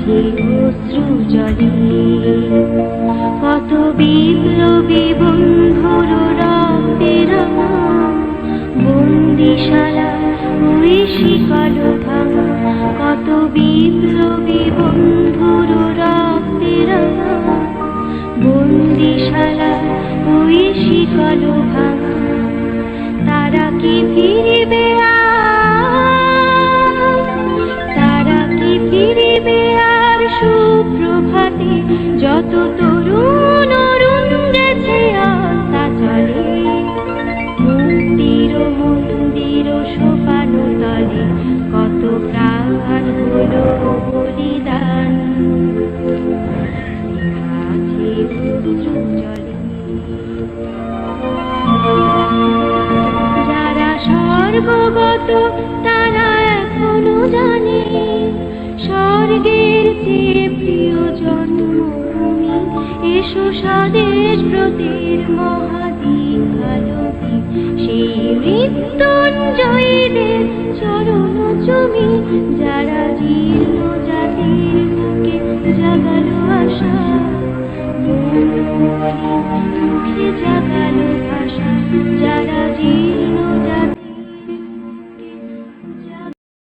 মাঝে অশ্রু জলে কত বিপ্লবী বন্ধুর রক্তের বন্দিশালা ওই শিকল ভাঙা কত বিপ্লবী বন্ধুর রক্তের বন্দিশালা ওই শিকল ভাঙা তারা কি ফিরিবে তারা কি ফিরিবে আর সুপ্রভাতে যত তরুণ অরুণ গেছে আস্তা চলে মুক্তির মন্দির সোপান তলে কত প্রাণ হলো বলিদান আছে অশ্রু জলে যারা স্বর্গগত তারা এখনো জানে স্বর্গের চেয়ে প্রিয় জন্মভূমি এসো স্বদেশ ব্রতের মহাদীঘালোকে সেই মৃত্যুঞ্জয়ীদের চরণ চুমি যারা জীর্ণ জাতির বুকে জাগালো আশা মুখে জাগালো ভাষা যারা